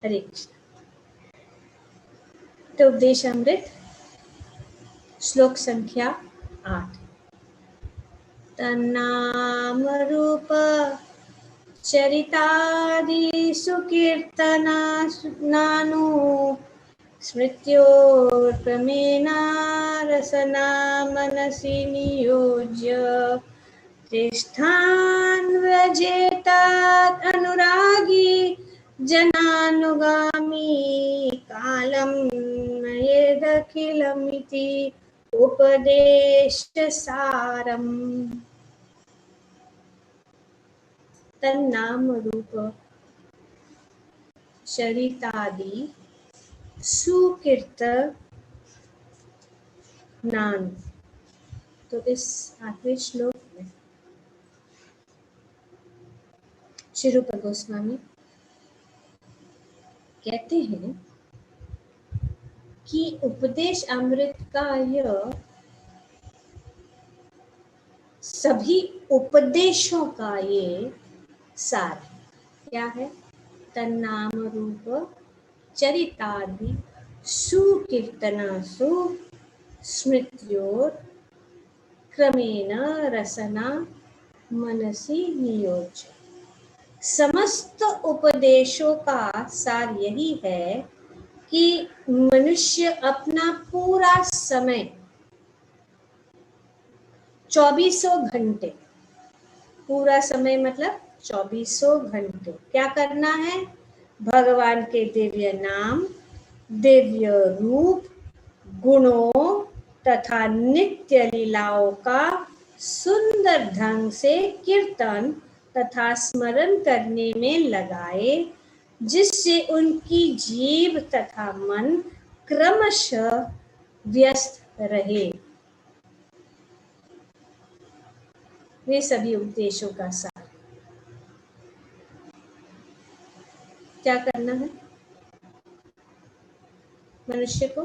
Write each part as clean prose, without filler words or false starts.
हरे कृष्ण। तो उपदेशामृत श्लोक संख्या 8। तन्नाम रूप चरितादि सुकीर्तना नानु स्मृत्योर्क्रमेणा रसना मनसि नियोज्य तिष्ठान् व्रजेतात् अनुरागी जनानुगामी कालं नयेदखिलमिति उपदेशसारम्। तन्नाम रूप चरितादि सुकीर्त नान। तो इस 8वें श्लोक में श्री रूप गोस्वामी कहते हैं कि उपदेश अमृत का यह सभी उपदेशों का ये सार है। क्या है? तन्नाम रूप चरितादि सुकीर्तनासु स्मृत्योर क्रमेण रसना मनसि नियोज्य। समस्त उपदेशों का सार यही है कि मनुष्य अपना पूरा समय 24 घंटे, पूरा समय मतलब 24 घंटे क्या करना है? भगवान के दिव्य नाम, दिव्य रूप, गुणों तथा नित्य लीलाओं का सुंदर ढंग से कीर्तन तथा स्मरण करने में लगाए, जिससे उनकी जीव तथा मन क्रमशः व्यस्त रहे। वे सभी उपदेशों का सार। क्या करना है? मनुष्य को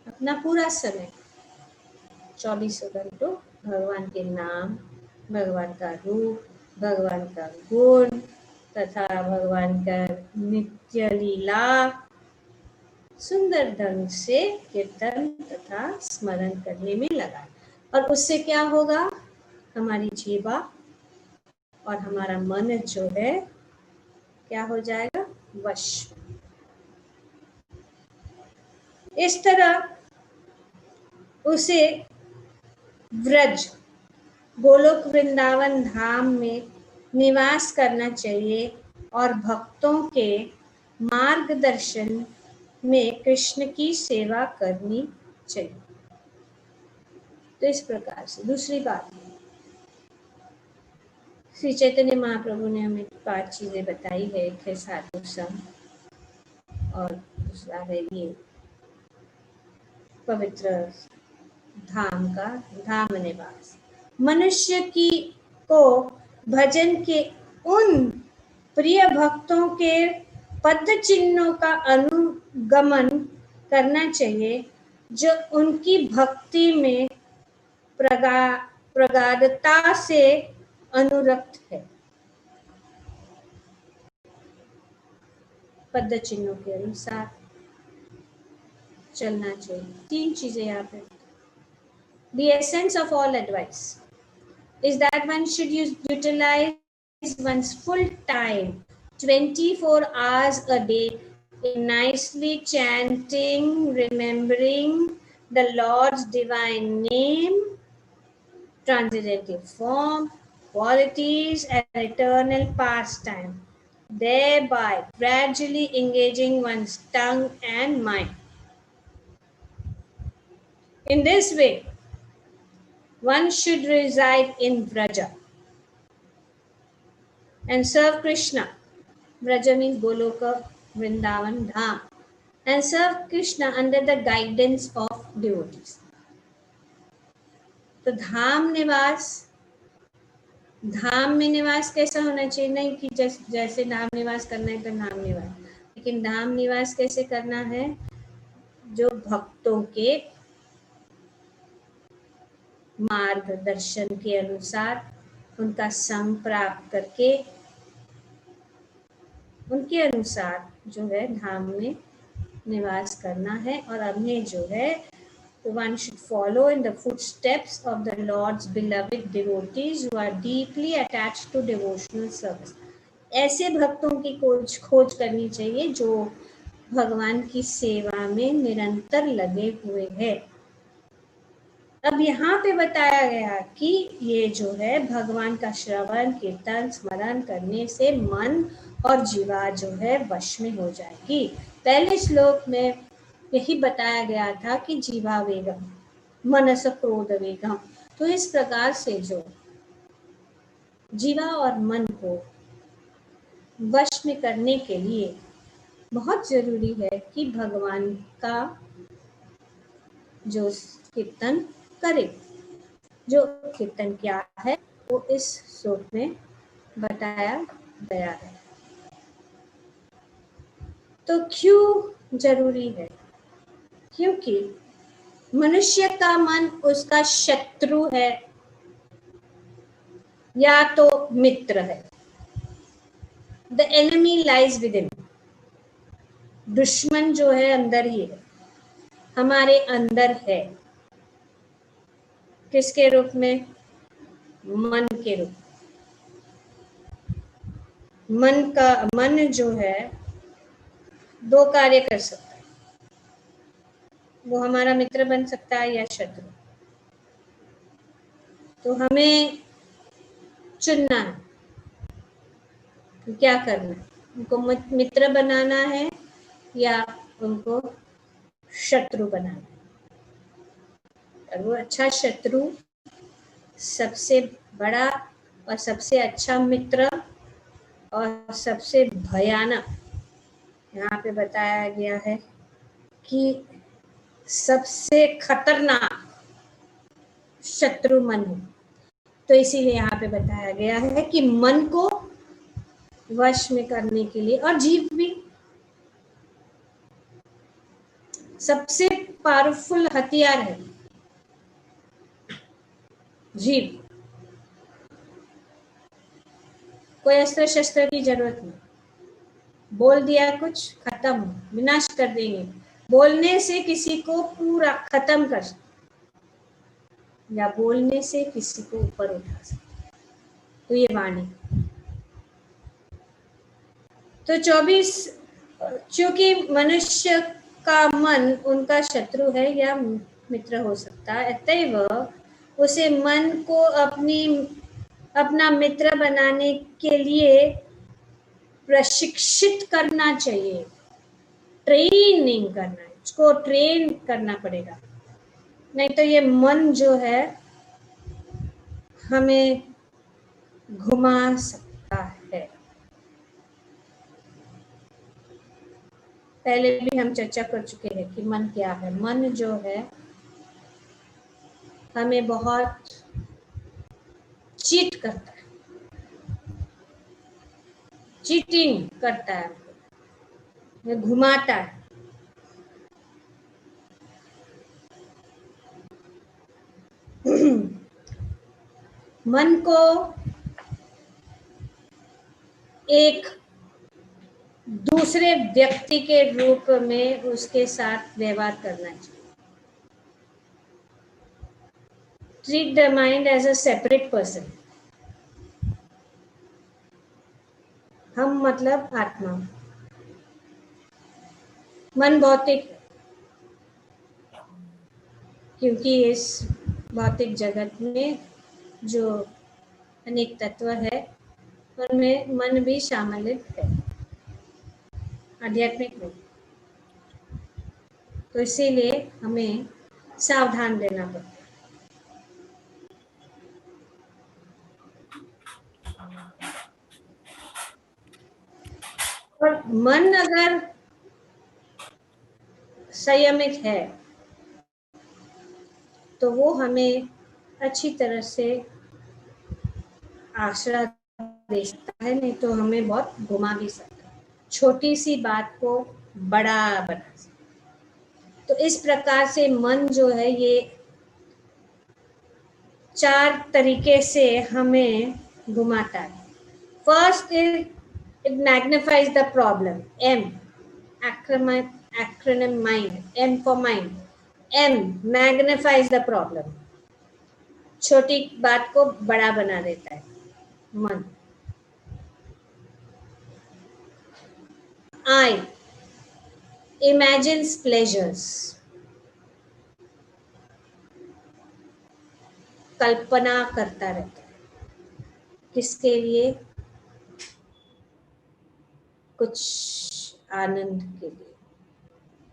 अपना पूरा समय 24 घंटों भगवान के नाम, भगवान का रूप, भगवान का गुण तथा भगवान का नित्य लीला सुंदर ढंग से कीर्तन तथा स्मरण करने में लगा। और उससे क्या होगा? हमारी जीवा और हमारा मन जो है क्या हो जाएगा? वश। इस तरह उसे व्रज गोलोक वृंदावन धाम में निवास करना चाहिए और भक्तों के मार्गदर्शन में कृष्ण की सेवा करनी चाहिए। तो इस प्रकार से दूसरी बात, श्री चैतन्य महाप्रभु ने हमें 5 चीजें बताई है। एक है साधु संग और दूसरा है ये पवित्र धाम का धाम निवास। मनुष्य की को भजन के उन प्रिय भक्तों के पद चिन्हों का अनुगमन करना चाहिए जो उनकी भक्ति में प्रगाढ़ता से अनुरक्त है। पद चिन्हों के अनुसार चलना चाहिए। 3 चीजें यहाँ पे। The essence of all advice is that one should utilize one's full time, 24 hours a day, in nicely chanting, remembering the Lord's divine name, transcendental form, qualities, and eternal pastime, thereby gradually engaging one's tongue and mind. In this way, one should reside in Vraja and serve Krishna. Vraja means Goloka, Vrindavan, Dham, and serve Krishna under the guidance of devotees. तो धाम में निवास कैसा होना चाहिए? नहीं कि जैसे धाम निवास करना है तो धाम निवास, लेकिन धाम निवास कैसे करना है? जो भक्तों के मार्गदर्शन के अनुसार उनका संग प्राप्त करके उनके अनुसार जो है धाम में निवास करना है और हमें जो है one should follow in the footsteps of the Lord's beloved devotees who are deeply attached to devotional service. ऐसे भक्तों की खोज करनी चाहिए जो भगवान की सेवा में निरंतर लगे हुए हैं। अब यहाँ पे बताया गया कि ये जो है भगवान का श्रवण कीर्तन स्मरण करने से मन और जीवा जो है वश में हो जाएगी। पहले श्लोक में यही बताया गया था कि जीवा वेगम मनस क्रोध वेगम। तो इस प्रकार से जो जीवा और मन को वश में करने के लिए बहुत जरूरी है कि भगवान का जो कीर्तन करे। जो कीर्तन क्या है वो इस श्लोक में बताया गया है। तो क्यों जरूरी है? क्योंकि मनुष्य का मन उसका शत्रु है या तो मित्र है। The enemy lies within. दुश्मन जो है अंदर ही है, हमारे अंदर है। किसके रूप में? मन के रूप। मन जो है दो कार्य कर सकता है, वो हमारा मित्र बन सकता है या शत्रु। तो हमें चुनना है क्या करना है, उनको मित्र बनाना है या उनको शत्रु बनाना है। और वो अच्छा शत्रु, सबसे बड़ा और सबसे अच्छा मित्र और सबसे भयानक यहाँ पे बताया गया है कि सबसे खतरनाक शत्रु मन है। तो इसीलिए यहाँ पे बताया गया है कि मन को वश में करने के लिए, और जीव भी सबसे पावरफुल हथियार है। जीव, कोई अस्त्र शस्त्र की जरूरत नहीं। बोल दिया कुछ, खत्म, विनाश कर देंगे। बोलने से किसी को पूरा खत्म कर सकते या बोलने से किसी को ऊपर उठा सकते। तो ये वाणी। तो 24, चूंकि मनुष्य का मन उनका शत्रु है या मित्र हो सकता है, अतएव उसे मन को अपना मित्र बनाने के लिए प्रशिक्षित करना चाहिए। ट्रेनिंग करना है, इसको ट्रेन करना पड़ेगा, नहीं तो ये मन जो है हमें घुमा सकता है। पहले भी हम चर्चा कर चुके हैं कि मन क्या है। मन जो है हमें बहुत चीट करता है, चीटिंग करता है, हमें घुमाता है। मन को एक दूसरे व्यक्ति के रूप में उसके साथ व्यवहार करना चाहिए। Treat the mind as a separate person. हम मतलब आत्मा, मन भौतिक, क्योंकि इस भौतिक जगत में जो अनेक तत्व है उनमें मन भी शामिल है, आध्यात्मिक में। तो इसीलिए हमें सावधान रहना पड़ता है। और मन अगर संयमित है तो वो हमें अच्छी तरह से आश्रय दे सकता है, नहीं तो हमें बहुत घुमा भी सकता है, छोटी सी बात को बड़ा बना सकता है। तो इस प्रकार से मन जो है ये 4 तरीके से हमें घुमाता है। First is it magnifies the problem, M। acronym mind, M for mind. M magnifies the problem. छोटी बात को बड़ा बना देता है मन. I imagines pleasures. कल्पना करता रहता है. किसके लिए? कुछ आनंद के लिए.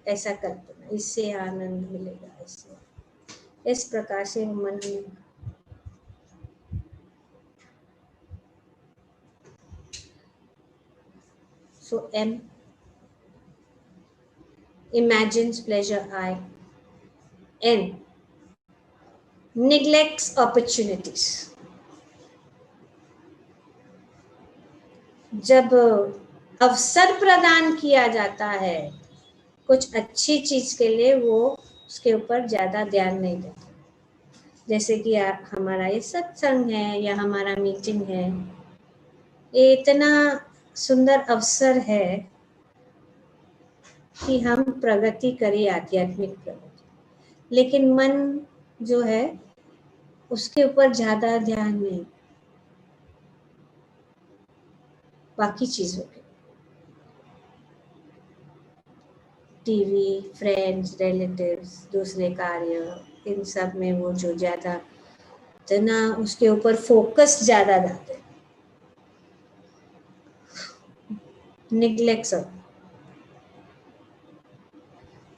ऐसा कल्पना, इससे आनंद मिलेगा, इससे. इस प्रकार से मन में so M imagines pleasure. I N neglects opportunities. जब अवसर प्रदान किया जाता है कुछ अच्छी चीज के लिए, वो उसके ऊपर ज्यादा ध्यान नहीं देता. जैसे कि हमारा ये सत्संग है या हमारा मीटिंग है, ये इतना सुंदर अवसर है कि हम प्रगति करें, आध्यात्मिक प्रगति. लेकिन मन जो है उसके ऊपर ज्यादा ध्यान नहीं, बाकी चीजों के, टीवी, फ्रेंड्स, रिलेटिव्स, दूसरे कार्य, इन सब में वो जो ज्यादा इतना उसके ऊपर फोकस ज्यादा डालते हैं. निग्लेक्ट.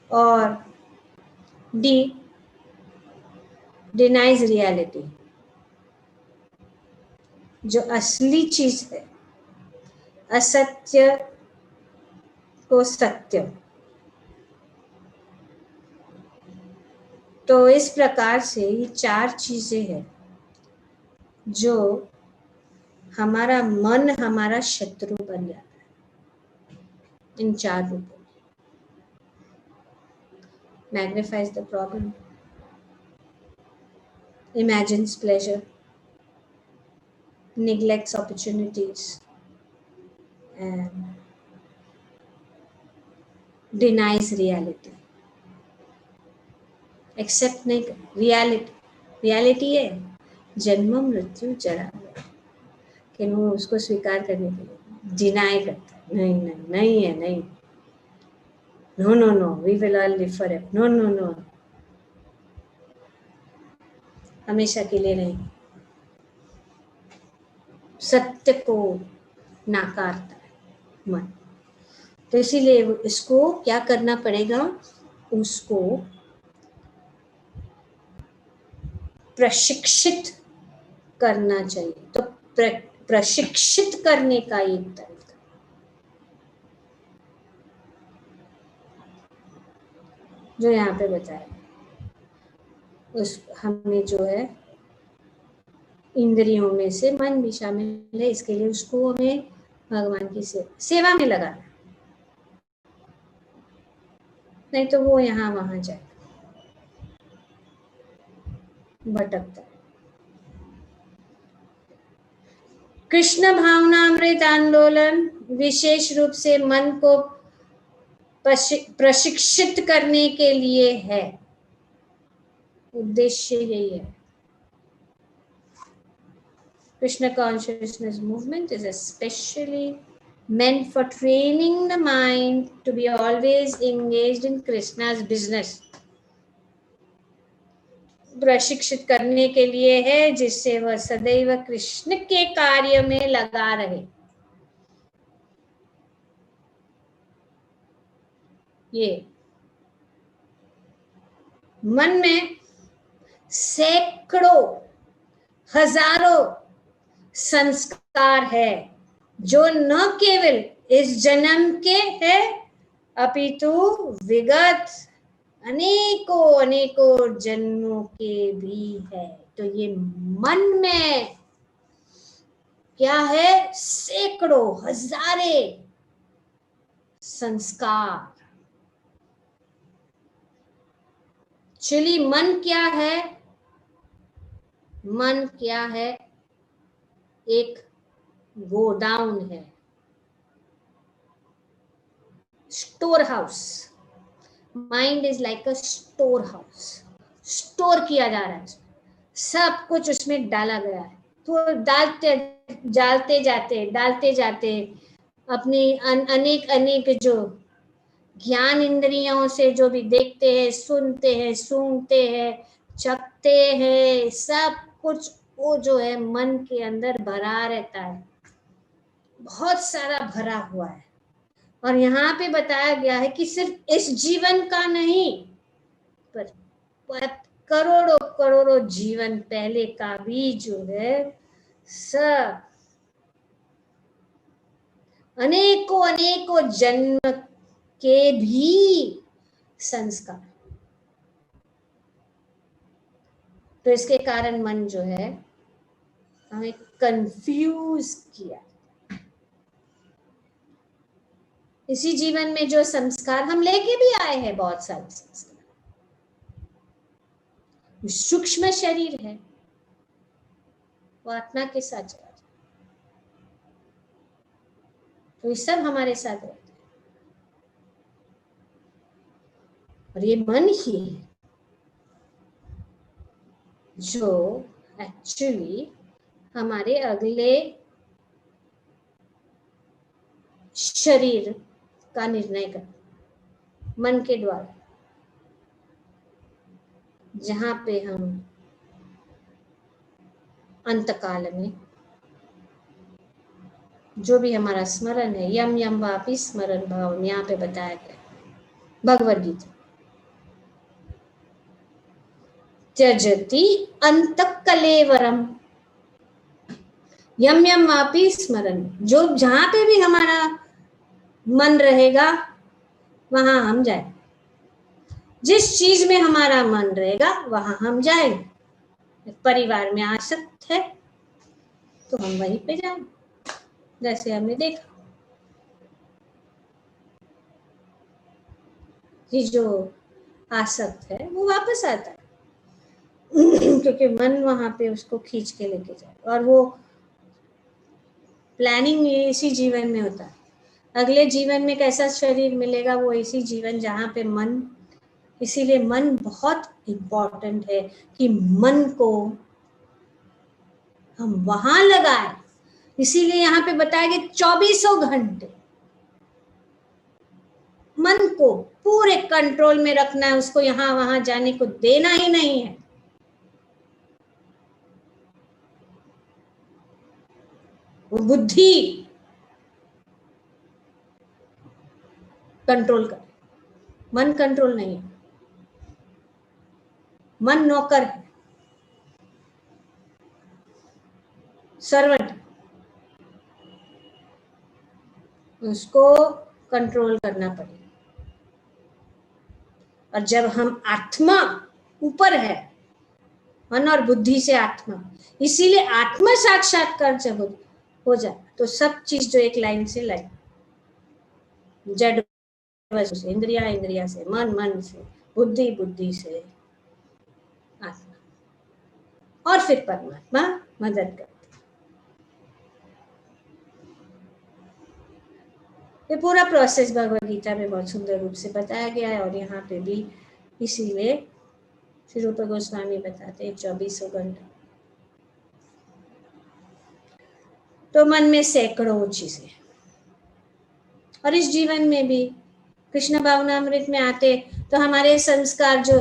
और डी डिनाइज रियलिटी. जो असली चीज है, असत्य को सत्य. तो इस प्रकार से ये चार चीजें हैं जो हमारा मन हमारा शत्रु बन जाता है. इन चार रूपों. Magnifies the problem, imagines pleasure, neglects opportunities, and denies reality. Accept नहीं कर. रियलिटी है जन्म मृत्यु जरा, लेकिन वो उसको स्वीकार करने के लिए डिनाई करता है. नहीं नहीं नहीं है, नहीं. No no no, we will all live forever. No no no, हमेशा के लिए नहीं. सत्य को नाकारता है मन. तो इसीलिए इसको क्या करना पड़ेगा, उसको प्रशिक्षित करना चाहिए. तो प्रशिक्षित करने का एक तरीका, जो यहाँ पे बताया, उस हमें जो है इंद्रियों में से मन भी शामिल है. इसके लिए उसको हमें भगवान की सेवा में लगाना, नहीं तो वो यहाँ वहां जाए, भटकता है. कृष्ण भावनामृत आंदोलन विशेष रूप से मन को प्रशिक्षित करने के लिए है. उद्देश्य यही है. Krishna consciousness movement is especially meant for training the mind to be always engaged in Krishna's business. प्रशिक्षित करने के लिए है जिससे वह सदैव कृष्ण के कार्य में लगा रहे. ये मन में सैकड़ों हजारों संस्कार है जो न केवल इस जन्म के है अपितु विगत अनेकों अनेकों जन्मों के भी है. तो ये मन में क्या है, सैकड़ों हजारे संस्कार. चलिए मन क्या है? मन क्या है? एक गोडाउन है. Store house, mind is like a store house, store किया जा रहा है, सब कुछ उसमें डाला गया है, तो डालते जाते अपनी अनेक अनेक जो ज्ञान इंद्रियों से जो भी देखते हैं, सुनते हैं, सूंघते हैं, चखते हैं, सब कुछ वो जो है मन के अंदर भरा रहता है, बहुत सारा भरा हुआ है। और यहाँ पे बताया गया है कि सिर्फ इस जीवन का नहीं, पर करोड़ों करोड़ों जीवन पहले का भी जो है, सब अनेकों अनेकों जन्म के भी संस्कार। तो इसके कारण मन जो है हमें कंफ्यूज किया। इसी जीवन में जो संस्कार हम लेके भी आए हैं, बहुत सारे संस्कार, सूक्ष्म शरीर है, वो आत्मा के साथ चला जाए, तो ये सब हमारे साथ रहते हैं। और ये मन ही है जो एक्चुअली हमारे अगले शरीर का निर्णय कर, मन के द्वारा, जहां पे हम अंतकाल में जो भी हमारा स्मरण है, यम यम वापि स्मरण भाव, यहाँ पे बताया गया भगवद गीता, त्यजति अंतकलेवरम, यम यम वापि स्मरण, जो जहां पे भी हमारा मन रहेगा वहां हम जाए, जिस चीज में हमारा मन रहेगा वहां हम जाएंगे। परिवार में आसक्त है तो हम वहीं पे जाएंगे, जैसे हमने देखा कि जो आसक्त है वो वापस आता है क्योंकि मन वहां पे उसको खींच के लेके जाए, और वो प्लानिंग इसी जीवन में होता है। अगले जीवन में कैसा शरीर मिलेगा, वो इसी जीवन जहाँ पे मन, इसीलिए मन बहुत इम्पोर्टेंट है कि मन को हम वहां लगाए। इसीलिए यहाँ पे बताया कि 24 घंटे मन को पूरे कंट्रोल में रखना है, उसको यहाँ वहां जाने को देना ही नहीं है। वो बुद्धि कंट्रोल कर, मन कंट्रोल नहीं है, मन नौकर है, सर्वेंट, उसको कंट्रोल करना पड़ेगा। और जब हम आत्मा ऊपर है, मन और बुद्धि से आत्मा, इसीलिए आत्मा साक्षात्कार जब हो जाए तो सब चीज जो एक लाइन से लाइन, जड़ वस्तु से, इंद्रिया इंद्रिया से, मन मन से, बुद्धि बुद्धि से, आत्मा, और फिर परमात्मा मदद करते। ये पूरा प्रोसेस भगवद गीता में बहुत सुंदर रूप से बताया गया है, और यहाँ पे भी इसीलिए श्री रूप गोस्वामी बताते हैं 24 घंटा। तो मन में सैकड़ों चीजें, और इस जीवन में भी कृष्ण भावनामृत में आते तो हमारे संस्कार जो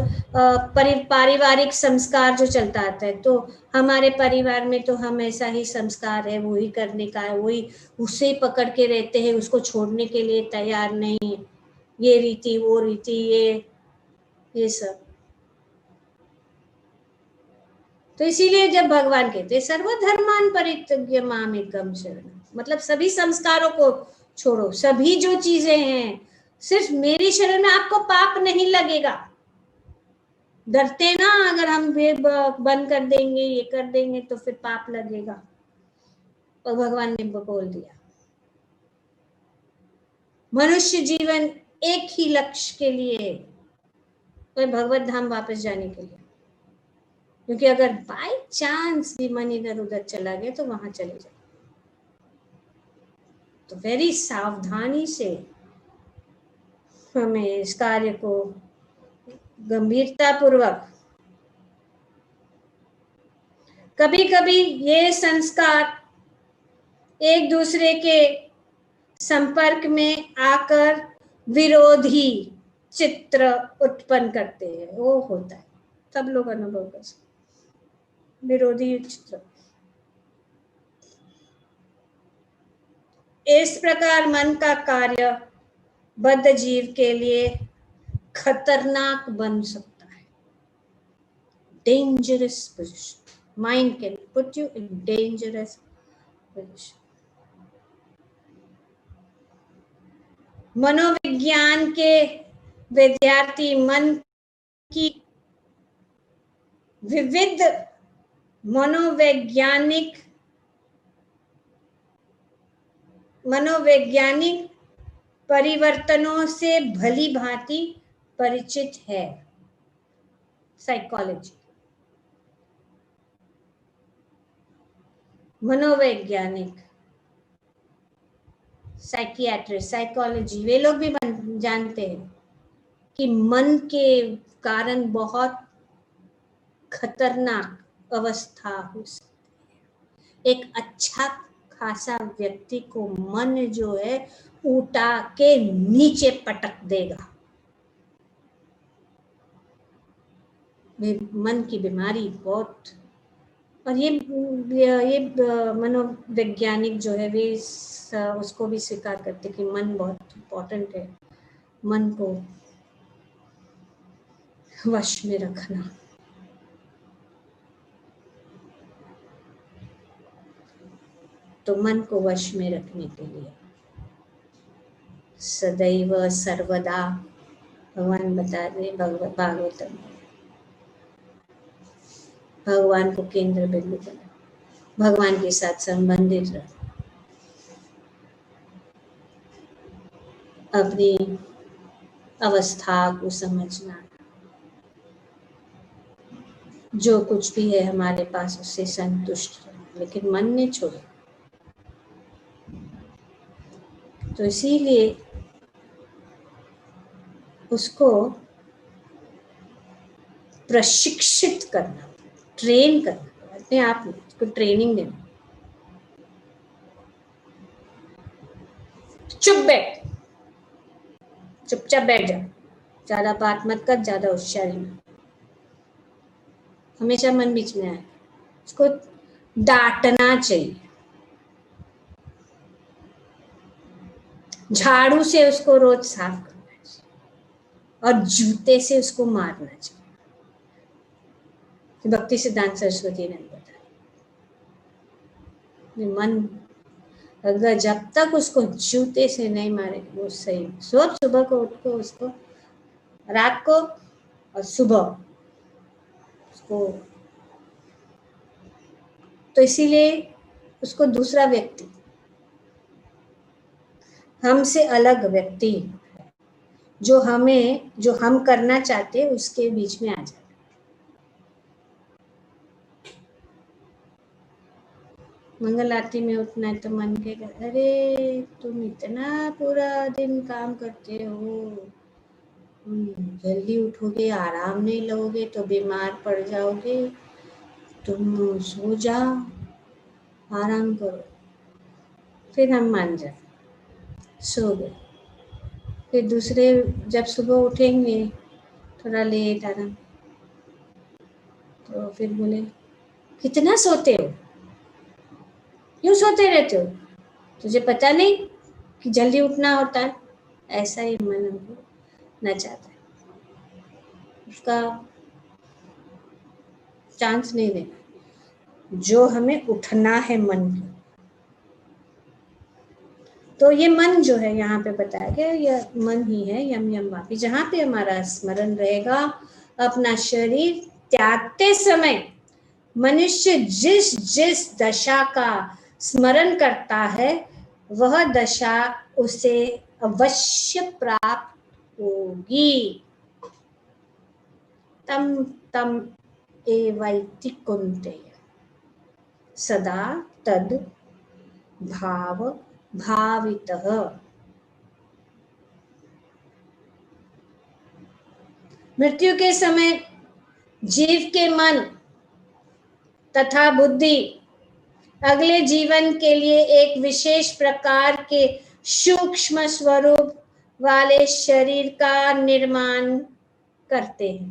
पारिवारिक संस्कार जो चलता आता है, तो हमारे परिवार में तो हम ऐसा ही संस्कार है, वही करने का है, वही उसे पकड़ के रहते हैं, उसको छोड़ने के लिए तैयार नहीं, ये रीति वो रीति, ये सब। तो इसीलिए जब भगवान कहते सर्वधर्मान परित्यज्य मामेकं शरणं, मतलब सभी संस्कारों को छोड़ो, सभी जो चीजें हैं, सिर्फ मेरी शरण में आपको पाप नहीं लगेगा। डरते ना, अगर हम बंद कर देंगे, ये कर देंगे तो फिर पाप लगेगा, और भगवान ने बोल दिया मनुष्य जीवन एक ही लक्ष्य के लिए है, तो भगवत धाम वापस जाने के लिए। क्योंकि अगर बाय चांस भी मन इधर उधर चला गया तो वहां चले जाए, तो वेरी सावधानी से हमें इस कार्य को गंभीरता पूर्वक, कभी कभी ये संस्कार एक दूसरे के संपर्क में आकर विरोधी चित्र उत्पन्न करते हैं। वो होता है, सब लोग अनुभव कर सकते, विरोधी चित्र। इस प्रकार मन का कार्य बद्ध जीव के लिए खतरनाक बन सकता है। Dangerous position, mind can put you in dangerous position. मनोविज्ञान के विद्यार्थी मन की विविध मनोवैज्ञानिक परिवर्तनों से भली भांति परिचित है। साइकोलॉजी, मनोवैज्ञानिक, साइकियाट्रिस्ट, साइकोलॉजी, वे लोग भी जानते हैं कि मन के कारण बहुत खतरनाक अवस्था हो सकती है। एक अच्छा खासा व्यक्ति को मन जो है उठा के नीचे पटक देगा। मन की बीमारी बहुत, और ये मनोवैज्ञानिक जो है वे उसको भी स्वीकार करते कि मन बहुत इम्पोर्टेंट है, मन को वश में रखना। तो मन को वश में रखने के लिए सदैव सर्वदा भगवान बता रहे भागवतम, भगवान को केंद्र बिंदु बना, भगवान के साथ संबंधित रहो, अपनी अवस्था को समझना, जो कुछ भी है हमारे पास उससे संतुष्ट रहो, लेकिन मन ने छोड़े। तो इसीलिए उसको प्रशिक्षित करना, ट्रेन करना, अपने आप में उसको ट्रेनिंग देना। चुप बैठ, चुपचाप बैठ जा, ज्यादा बात मत कर, ज्यादा होशियारी मत, हमेशा मन बीच में आए। उसको डांटना चाहिए, झाड़ू से उसको रोज साफ करना चाहिए और जूते से उसको मारना चाहिए। भक्ति सिद्धांत सरस्वती ने बताया, मन अगर जब तक उसको जूते से नहीं मारे वो सही। सुबह को उठ को उसको, रात को और सुबह उसको, तो इसीलिए उसको दूसरा व्यक्ति, हमसे अलग व्यक्ति जो हम करना चाहते हैं उसके बीच में आ जाए। मंगल आरती में उठना है तो मन के, अरे तुम इतना पूरा दिन काम करते हो, जल्दी उठोगे, आराम नहीं लोगे तो बीमार पड़ जाओगे, तुम सो जाओ, आराम करो। फिर हम मान जाए, सो गए। फिर दूसरे जब सुबह उठेंगे थोड़ा लेट आराम, तो फिर बोले कितना सोते हो, क्यों सोते रहते हो, तुझे पता नहीं कि जल्दी उठना होता है। ऐसा ही मन हमको न चाहता है, उसका चांस नहीं देना। जो हमें उठना है मन को, तो ये मन जो है यहाँ पे बताया गया, यह मन ही है यम यम वापी, जहाँ पे हमारा स्मरण रहेगा। अपना शरीर त्यागते समय मनुष्य जिस जिस दशा का स्मरण करता है वह दशा उसे अवश्य प्राप्त होगी। तम तम एवैति कुन्तेय सदा तद भाव भावितः। मृत्यु के समय जीव के मन तथा बुद्धि अगले जीवन के लिए एक विशेष प्रकार के सूक्ष्म स्वरूप वाले शरीर का निर्माण करते हैं।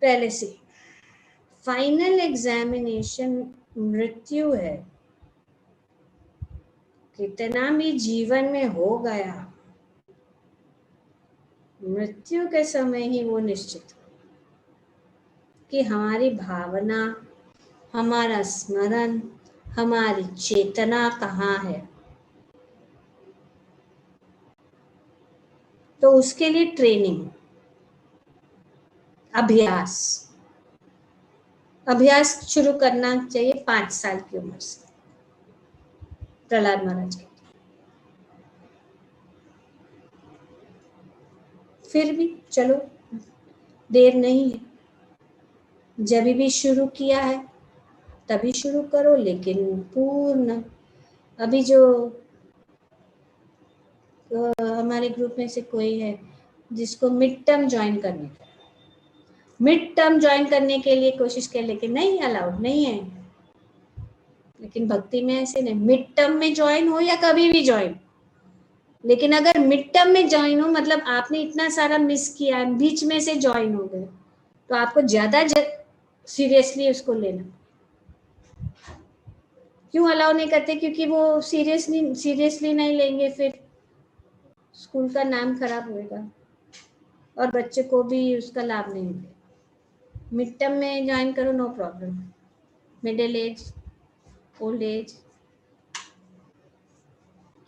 पहले से फाइनल एग्जामिनेशन मृत्यु है। कितना भी जीवन में हो गया, मृत्यु के समय ही वो निश्चित कि हमारी भावना, हमारा स्मरण, हमारी चेतना कहाँ है। तो उसके लिए ट्रेनिंग, अभ्यास शुरू करना चाहिए 5 साल की उम्र से। प्रहलाद महाराज के फिर भी चलो देर नहीं है, जब भी शुरू किया है तभी शुरू करो, लेकिन पूर्ण। अभी जो हमारे ग्रुप में से कोई है जिसको मिड टर्म ज्वाइन करने का, मिड टर्म ज्वाइन करने के लिए कोशिश कर, लेकिन नहीं, अलाउड नहीं है। लेकिन भक्ति में ऐसे नहीं, मिड टर्म में ज्वाइन हो या कभी भी ज्वाइन, लेकिन अगर मिड टर्म में ज्वाइन हो मतलब आपने इतना सारा मिस किया, बीच में से ज्वाइन हो गए, तो आपको ज्यादा सीरियसली उसको लेना। क्यों अलाउ नहीं करते? क्योंकि वो सीरियसली नहीं लेंगे, फिर स्कूल का नाम खराब होएगा और बच्चे को भी उसका लाभ नहीं मिलेगा। मिड टर्म में ज्वाइन करो, no problem. Middle age, old age,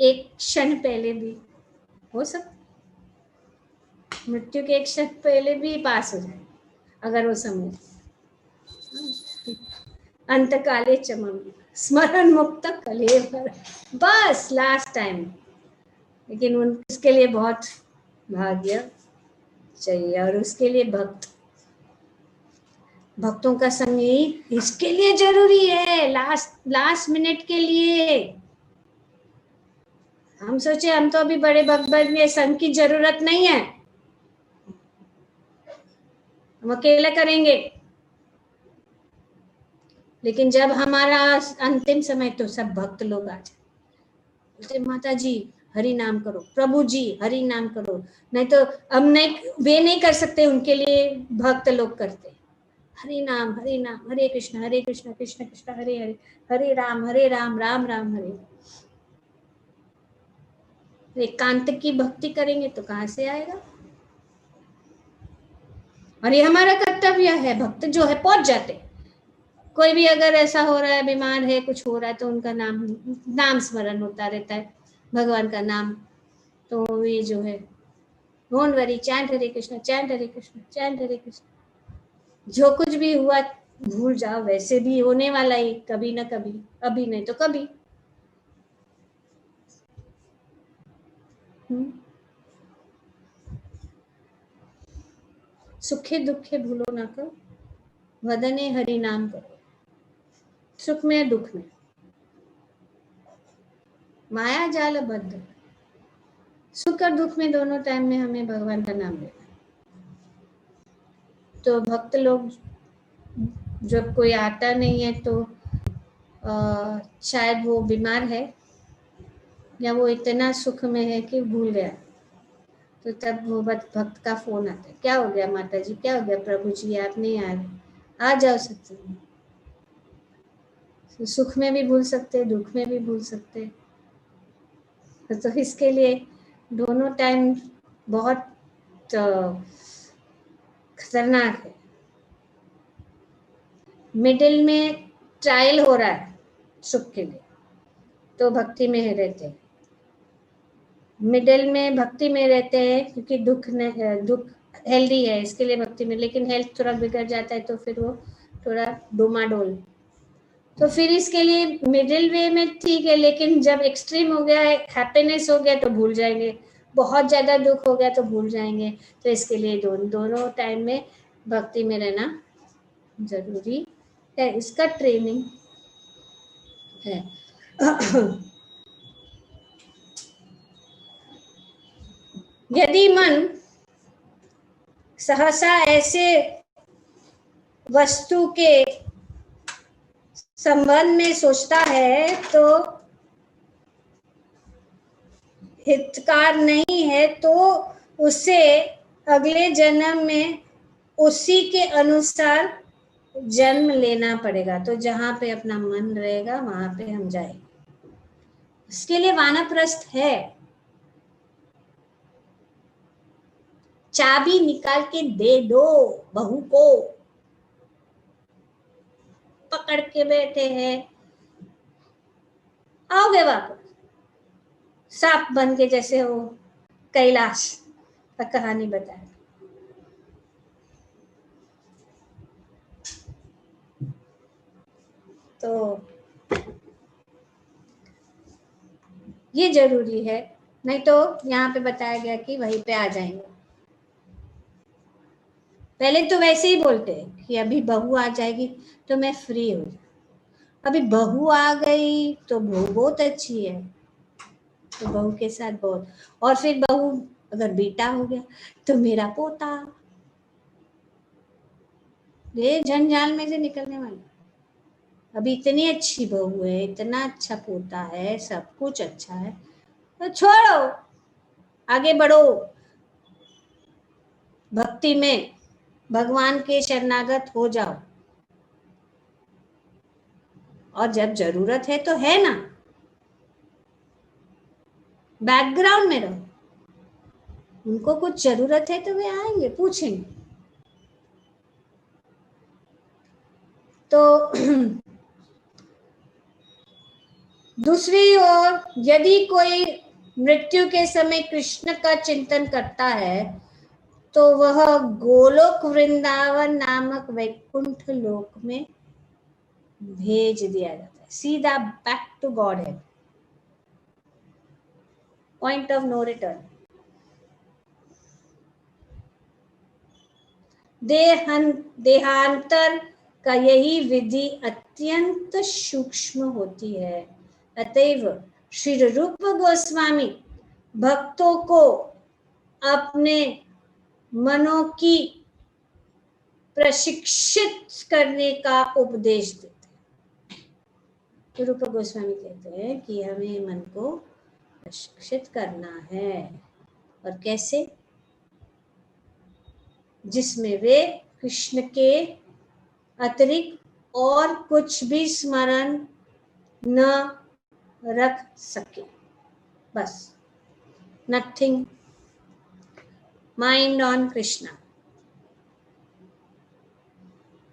एक क्षण पहले भी हो सकता, मृत्यु के एक क्षण पहले भी पास हो जाए अगर वो समझ। अंतकाले चमन स्मरण मुक्त कलेवर, बस लास्ट टाइम। लेकिन उसके लिए बहुत भाग्य चाहिए और उसके लिए भक्तों का संग इसके लिए जरूरी है। लास्ट मिनट के लिए हम सोचे हम तो अभी बड़े भक्त बन गए, संग की जरूरत नहीं है, हम अकेले करेंगे। लेकिन जब हमारा अंतिम समय तो सब भक्त लोग आ जाते, माता जी हरि नाम करो, प्रभु जी हरि नाम करो। नहीं तो अब नहीं, वे नहीं कर सकते, उनके लिए भक्त लोग करते हरि नाम हरे कृष्ण कृष्ण कृष्ण हरे हरे, हरे राम राम राम हरे। एकांत की भक्ति करेंगे तो कहाँ से आएगा? और ये हमारा कर्तव्य है। भक्त जो है पहुंच जाते, कोई भी अगर ऐसा हो रहा है, बीमार है, कुछ हो रहा है, तो उनका नाम स्मरण होता रहता है, भगवान का नाम। तो ये जो है don't worry, chant Hare Krishna, chant Hare Krishna, chant Hare Krishna. जो कुछ भी हुआ भूल जाओ, वैसे भी होने वाला ही, कभी ना कभी, अभी नहीं तो कभी। सुखे दुखे भूलो ना करो, वदने हरि नाम करो। सुख में दुख में माया जाल बद्ध, सुख और दुख में दोनों टाइम में हमें भगवान का नाम लेना। तो भक्त लोग जब कोई आता नहीं है तो शायद वो बीमार है या वो इतना सुख में है कि भूल गया, तो तब वो भक्त का फोन आता है, क्या हो गया माता जी, क्या हो गया प्रभु जी, आप नहीं आ रहे, आ जाओ सत्संग में। तो सुख में भी भूल सकते, दुख में भी भूल सकते। तो इसके लिए दोनों टाइम बहुत खतरनाक है। मिडिल में ट्रायल हो रहा है सुख के लिए, तो भक्ति में रहते हैं। मिडिल में भक्ति में रहते हैं क्योंकि दुख हेल्दी है, इसके लिए भक्ति में। लेकिन हेल्थ थोड़ा बिगड़ जाता है तो फिर वो थोड़ा डोमाडोल, तो फिर इसके लिए मिडिल वे में ठीक है। लेकिन जब एक्सट्रीम हो गया है, हैप्पीनेस हो गया तो भूल जाएंगे, बहुत ज्यादा दुख हो गया तो भूल जाएंगे। तो इसके लिए दोनों टाइम में भक्ति में रहना जरूरी है, इसका ट्रेनिंग है। यदि मन सहसा ऐसे वस्तु के संबंध में सोचता है तो हितकार नहीं है, तो उसे अगले जन्म में उसी के अनुसार जन्म लेना पड़ेगा। तो जहां पे अपना मन रहेगा वहां पे हम जाएंगे। उसके लिए वानप्रस्थ है। चाबी निकाल के दे दो बहू को, पकड़ के बैठे हैं, आओगे वापस सांप बन के, जैसे वो कैलाश का कहानी बताया। तो ये जरूरी है, नहीं तो यहाँ पे बताया गया कि वहीं पे आ जाएंगे। पहले तो वैसे ही बोलते हैं कि अभी बहू आ जाएगी तो मैं फ्री हो जाऊँ, अभी बहू आ गई तो बहू बहुत अच्छी है, तो बहू के साथ बहुत, और फिर बहू अगर बेटा हो गया तो मेरा पोता। ये जंजाल में से निकलने वाला। अभी इतनी अच्छी बहू है, इतना अच्छा पोता है, सब कुछ अच्छा है, तो छोड़ो, आगे बढ़ो भक्ति में, भगवान के शरणागत हो जाओ, और जब जरूरत है तो है ना, बैकग्राउंड में रहो। उनको कुछ जरूरत है तो वे आएंगे, पूछेंगे। तो दूसरी ओर यदि कोई मृत्यु के समय कृष्ण का चिंतन करता है तो वह गोलोक वृंदावन नामक वैकुंठ लोक में भेज दिया जाता है, सीधा बैक टू गॉड है, पॉइंट ऑफ नो रिटर्न। देहांतर का यही विधि अत्यंत सूक्ष्म होती है। अतएव श्री रूप गोस्वामी भक्तों को अपने मनों की प्रशिक्षित करने का उपदेश देते हैं। तो रूप गोस्वामी कहते हैं कि हमें मन को प्रशिक्षित करना है, और कैसे? जिसमें वे कृष्ण के अतिरिक्त और कुछ भी स्मरण न रख सके, बस नथिंग, माइंड ऑन कृष्णा।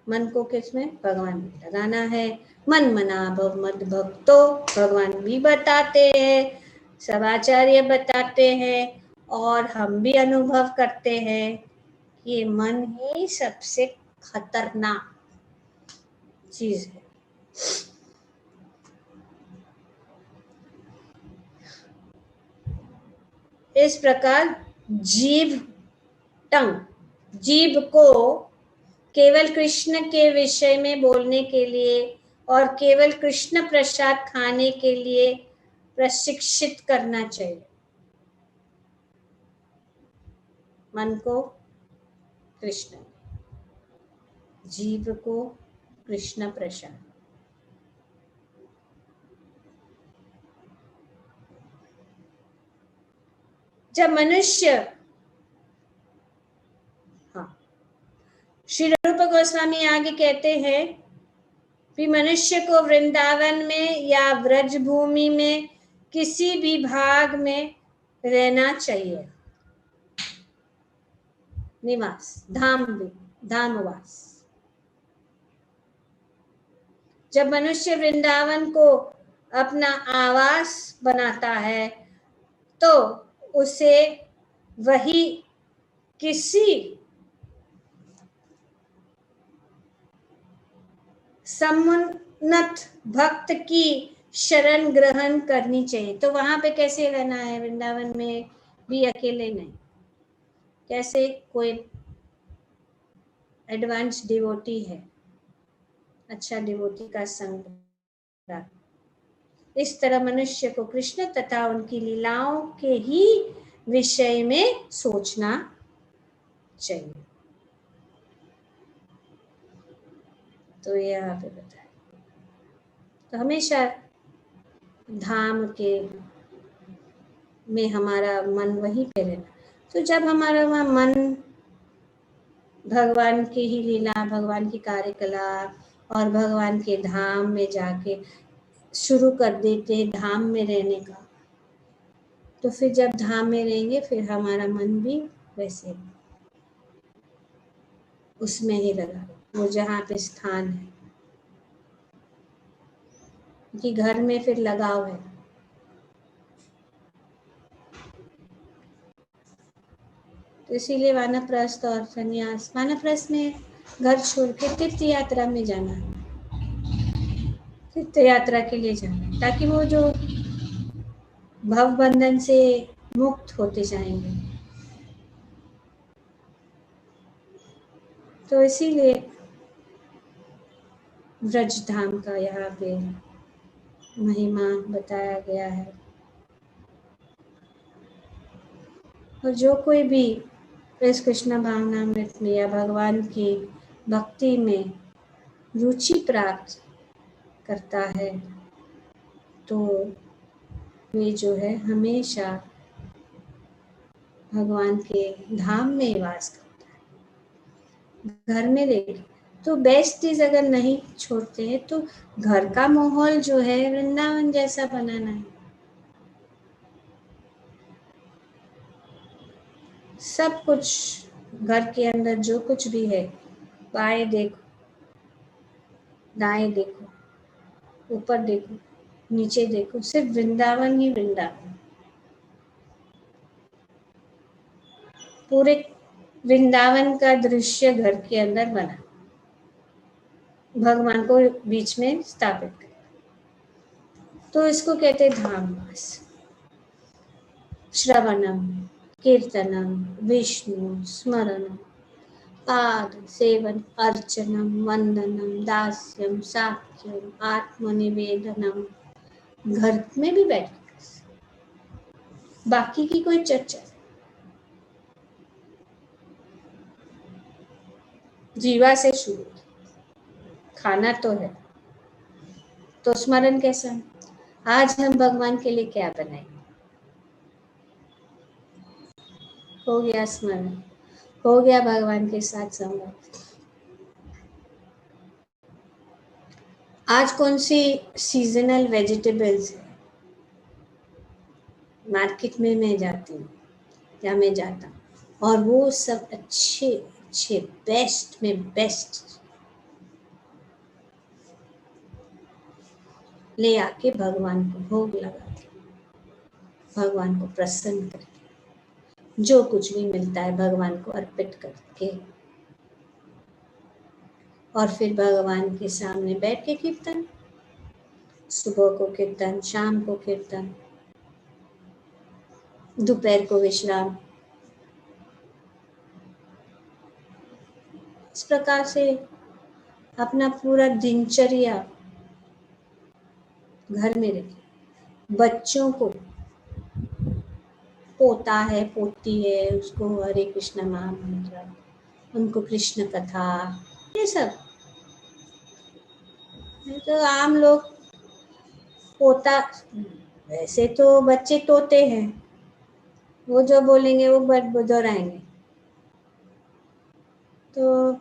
मन को किसमें? भगवान में लगाना है। मन मना भव मद भक्तो, भगवान भी बताते हैं, सब आचार्य बताते हैं, और हम भी अनुभव करते हैं कि ये मन ही सबसे खतरनाक चीज है। इस प्रकार जीव जीव को केवल कृष्ण के विषय में बोलने के लिए और केवल कृष्ण प्रसाद खाने के लिए प्रशिक्षित करना चाहिए। मन को कृष्ण, जीव को कृष्ण प्रसाद। जब मनुष्य, हाँ, श्री रूप गोस्वामी आगे कहते हैं कि मनुष्य को वृंदावन में या व्रज भूमि में किसी भी भाग में रहना चाहिए, निवास, धामवास। जब मनुष्य वृंदावन को अपना आवास बनाता है तो उसे वही किसी समुन्नत भक्त की शरण ग्रहण करनी चाहिए। तो वहां पे कैसे रहना है? वृंदावन में भी अकेले नहीं, कैसे? कोई एडवांस डिवोटी है, अच्छा डिवोटी का संग। इस तरह मनुष्य को कृष्ण तथा उनकी लीलाओं के ही विषय में सोचना चाहिए। तो यहाँ पे बताया, तो हमेशा धाम के में हमारा मन वहीं पे रहना। तो जब हमारा वहाँ मन भगवान की ही लीला, भगवान की कार्यकलाप और भगवान के धाम में जाके शुरू कर देते धाम में रहने का, तो फिर जब धाम में रहेंगे फिर हमारा मन भी वैसे उसमें ही लगा, वो जहाँ पे स्थान है, कि घर में फिर लगाव है। तो इसीलिए वानप्रस्थ और संन्यास, वानप्रस्थ में घर छोड़ के तीर्थ यात्रा में जाना है, तीर्थ यात्रा के लिए जाना है, ताकि वो जो भव बंधन से मुक्त होते जाएंगे। तो इसीलिए ब्रज धाम का यहाँ पे महिमा बताया गया है। और जो कोई भी इस कृष्ण भावनामृत में या भगवान की भक्ति में रुचि प्राप्त करता है, तो वे जो है हमेशा भगवान के धाम में वास करता है। घर में रह तो बेस्ट चीज अगर नहीं छोड़ते हैं तो घर का माहौल जो है वृंदावन जैसा बनाना है। सब कुछ घर के अंदर जो कुछ भी है, बाएं देखो, दाएं देखो, ऊपर देखो, नीचे देखो, सिर्फ वृंदावन ही वृंदावन। पूरे वृंदावन का दृश्य घर के अंदर बना, भगवान को बीच में स्थापित कर, तो इसको कहते धामवास। श्रवणम, कीर्तनम, विष्णु स्मरणम, पाद सेवन, अर्चनम, वंदनम, दास्यम, साख्यम, आत्मनिवेदनम। घर में भी बैठ, बाकी की कोई चर्चा, जीवा से शुरू, खाना तो है, तो स्मरण कैसा? आज हम भगवान के लिए क्या बनाएंगे? हो गया स्मरण, हो गया भगवान के साथ संबंध। आज कौन सी सीजनल वेजिटेबल्स है मार्केट में मैं जाती हूँ या मैं जाता हूँ, और वो सब अच्छे अच्छे बेस्ट में बेस्ट ले आके भगवान को भोग लगा के, भगवान को प्रसन्न करके, जो कुछ भी मिलता है भगवान को अर्पित करके, और फिर भगवान के सामने बैठ के कीर्तन, सुबह को कीर्तन, शाम को कीर्तन, दोपहर को विश्राम। इस प्रकार से अपना पूरा दिनचर्या घर में रखे। बच्चों को, पोता है पोती है, उसको हरे कृष्ण महामंत्र, उनको कृष्ण कथा, ये सब। तो आम लोग पोता, वैसे तो बच्चे तोते हैं, वो जो बोलेंगे वो दोहराएंगे, तो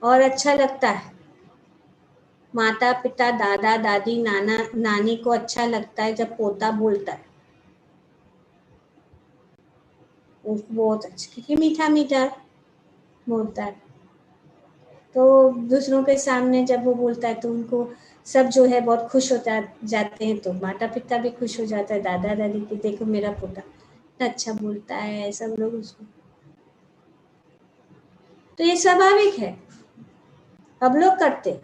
और अच्छा लगता है। माता पिता, दादा दादी, नाना नानी को अच्छा लगता है जब पोता बोलता है, उनको बहुत अच्छा, क्योंकि मीठा मीठा बोलता है। तो दूसरों के सामने जब वो बोलता है तो उनको सब जो है बहुत खुश होता जाते हैं, तो माता पिता भी खुश हो जाता है, दादा दादी की देखो मेरा पोता इतना अच्छा बोलता है, सब लोग उसको। तो ये स्वाभाविक है, अब लोग करते।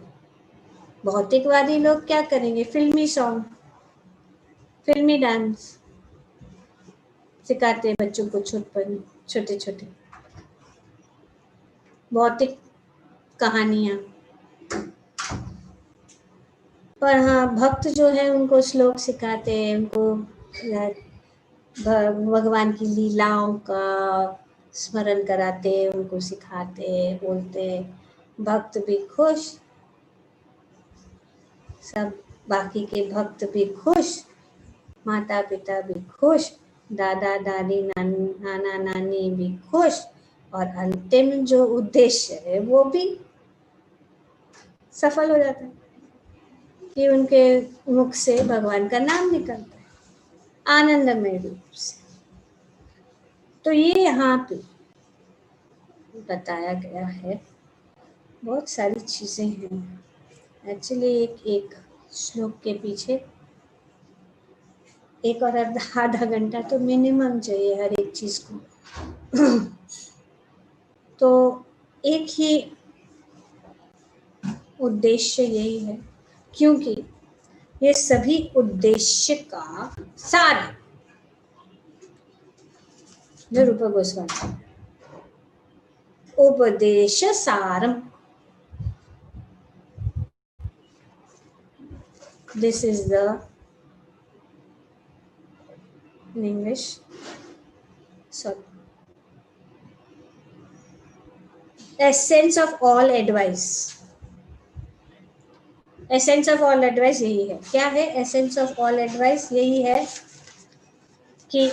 भौतिकवादी लोग क्या करेंगे? फिल्मी सॉन्ग, फिल्मी डांस सिखाते हैं बच्चों को, छोटे छोटे भौतिक कहानियां। पर हाँ, भक्त जो है उनको श्लोक सिखाते हैं, उनको भगवान की लीलाओं का स्मरण कराते, उनको सिखाते, बोलते, भक्त भी खुश, सब बाकी के भक्त भी खुश, माता पिता भी खुश, दादा दादी नाना नानी भी खुश, और अंतिम जो उद्देश्य है वो भी सफल हो जाता है कि उनके मुख से भगवान का नाम निकलता है आनंदमय रूप से। तो ये यहाँ पे बताया गया है, बहुत सारी चीजें हैं एक्चुअली। एक श्लोक के पीछे एक और आधा घंटा तो मिनिमम चाहिए हर एक चीज को। तो एक ही उद्देश्य यही है, क्योंकि ये सभी उद्देश्य का सार है जो रूप गोस्वामी, उपदेश सारम, this is the in English, sorry, essence of all advice। Essence of all advice यही है। क्या है एसेंस ऑफ ऑल एडवाइस? यही है कि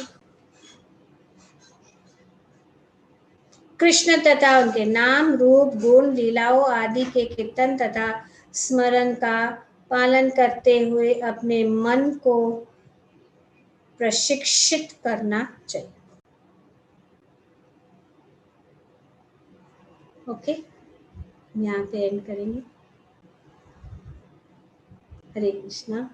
कृष्ण तथा उनके नाम, रूप, गुण, लीलाओं आदि के कीर्तन तथा स्मरण का पालन करते हुए अपने मन को प्रशिक्षित करना चाहिए। ओके, यहाँ पे एंड करेंगे। हरे कृष्णा।